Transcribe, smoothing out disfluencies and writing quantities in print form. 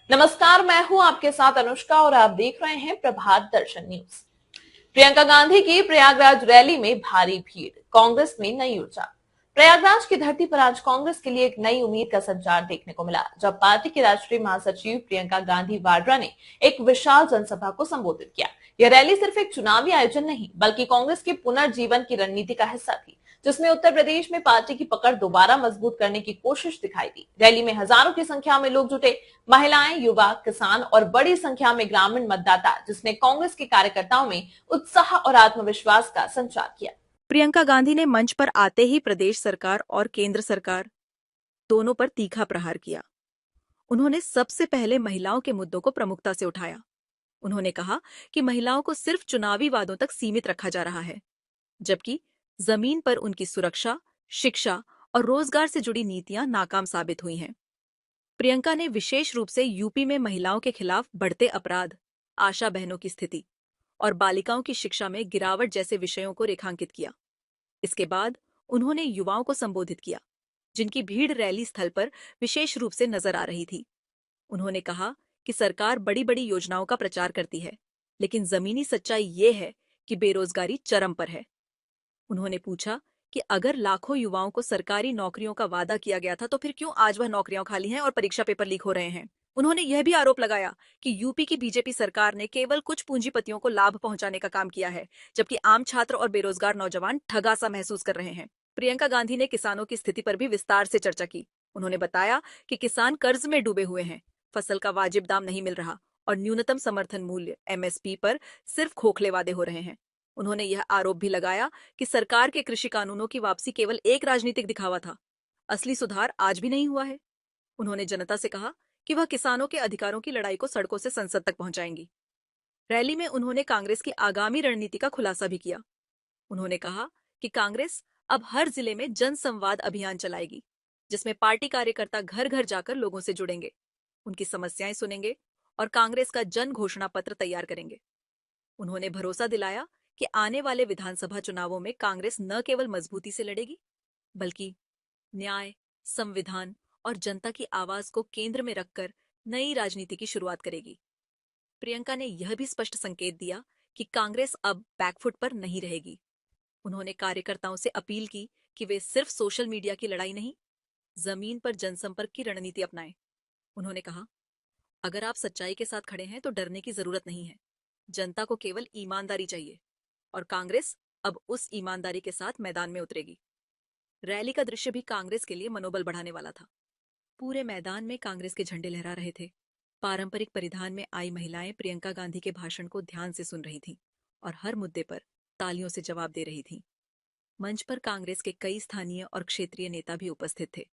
नमस्कार, मैं हूं आपके साथ अनुष्का और आप देख रहे हैं प्रभात दर्शन न्यूज। प्रियंका गांधी की प्रयागराज रैली में भारी भीड़, कांग्रेस में नई ऊर्जा। प्रयागराज की धरती पर आज कांग्रेस के लिए एक नई उम्मीद का संचार देखने को मिला, जब पार्टी की राष्ट्रीय महासचिव प्रियंका गांधी वाड्रा ने एक विशाल जनसभा को संबोधित किया। यह रैली सिर्फ एक चुनावी आयोजन नहीं, बल्कि कांग्रेस के पुनर्जीवन की रणनीति का हिस्सा थी, जिसमें उत्तर प्रदेश में पार्टी की पकड़ दोबारा मजबूत करने की कोशिश दिखाई दी। रैली में हजारों की संख्या में लोग जुटे, महिलाएं, युवा, किसान और बड़ी संख्या में ग्रामीण मतदाता, जिसने कांग्रेस के कार्यकर्ताओं में उत्साह और आत्मविश्वास का संचार किया। प्रियंका गांधी ने मंच पर आते ही प्रदेश सरकार और केंद्र सरकार दोनों पर तीखा प्रहार किया। उन्होंने सबसे पहले महिलाओं के मुद्दों को प्रमुखता से उठाया। उन्होंने कहा कि महिलाओं को सिर्फ चुनावी वादों तक सीमित रखा जा रहा है, जबकि जमीन पर उनकी सुरक्षा, शिक्षा और रोजगार से जुड़ी नीतियां नाकाम साबित हुई हैं। प्रियंका ने विशेष रूप से यूपी में महिलाओं के खिलाफ बढ़ते अपराध, आशा बहनों की स्थिति और बालिकाओं की शिक्षा में गिरावट जैसे विषयों को रेखांकित किया। इसके बाद उन्होंने युवाओं को संबोधित किया, जिनकी भीड़ रैली स्थल पर विशेष रूप से नजर आ रही थी। उन्होंने कहा कि सरकार बड़ी बड़ी योजनाओं का प्रचार करती है, लेकिन जमीनी सच्चाई ये है कि बेरोजगारी चरम पर है। उन्होंने पूछा कि अगर लाखों युवाओं को सरकारी नौकरियों का वादा किया गया था, तो फिर क्यों आज वह नौकरियां खाली हैं और परीक्षा पेपर लीक हो रहे हैं। उन्होंने यह भी आरोप लगाया कि यूपी की बीजेपी सरकार ने केवल कुछ पूंजीपतियों को लाभ पहुंचाने का काम किया है, जबकि आम छात्र और बेरोजगार नौजवान ठगा सा महसूस कर रहे हैं। प्रियंका गांधी ने किसानों की स्थिति पर भी विस्तार से चर्चा की। उन्होंने बताया कि किसान कर्ज में डूबे हुए हैं, फसल का वाजिब दाम नहीं मिल रहा और न्यूनतम समर्थन मूल्य एमएसपी पर सिर्फ खोखले वादे हो रहे हैं। उन्होंने यह आरोप भी लगाया कि सरकार के कृषि कानूनों की वापसी केवल एक राजनीतिक दिखावा था, असली सुधार आज भी नहीं हुआ है। उन्होंने जनता से कहा कि वह किसानों के अधिकारों की लड़ाई को सड़कों से संसद तक पहुंचाएंगी। रैली में उन्होंने कांग्रेस की आगामी रणनीति का खुलासा भी किया। उन्होंने कहा कि कांग्रेस अब हर जिले में जन संवाद अभियान चलाएगी, जिसमें पार्टी कार्यकर्ता घर घर जाकर लोगों से जुड़ेंगे, उनकी समस्याएं सुनेंगे और कांग्रेस का जन घोषणा पत्र तैयार करेंगे। उन्होंने भरोसा दिलाया कि आने वाले विधानसभा चुनावों में कांग्रेस न केवल मजबूती से लड़ेगी, बल्कि न्याय, संविधान और जनता की आवाज को केंद्र में रखकर नई राजनीति की शुरुआत करेगी। प्रियंका ने यह भी स्पष्ट संकेत दिया कि कांग्रेस अब बैकफुट पर नहीं रहेगी। उन्होंने कार्यकर्ताओं से अपील की कि वे सिर्फ सोशल मीडिया की लड़ाई नहीं, जमीन पर जनसंपर्क की रणनीति अपनाएं। उन्होंने कहा, अगर आप सच्चाई के साथ खड़े हैं तो डरने की जरूरत नहीं है। जनता को केवल ईमानदारी चाहिए और कांग्रेस अब उस ईमानदारी के साथ मैदान में उतरेगी। रैली का दृश्य भी कांग्रेस के लिए मनोबल बढ़ाने वाला था। पूरे मैदान में कांग्रेस के झंडे लहरा रहे थे। पारंपरिक परिधान में आई महिलाएं प्रियंका गांधी के भाषण को ध्यान से सुन रही थीं और हर मुद्दे पर तालियों से जवाब दे रही थीं। मंच पर कांग्रेस के कई स्थानीय और क्षेत्रीय नेता भी उपस्थित थे।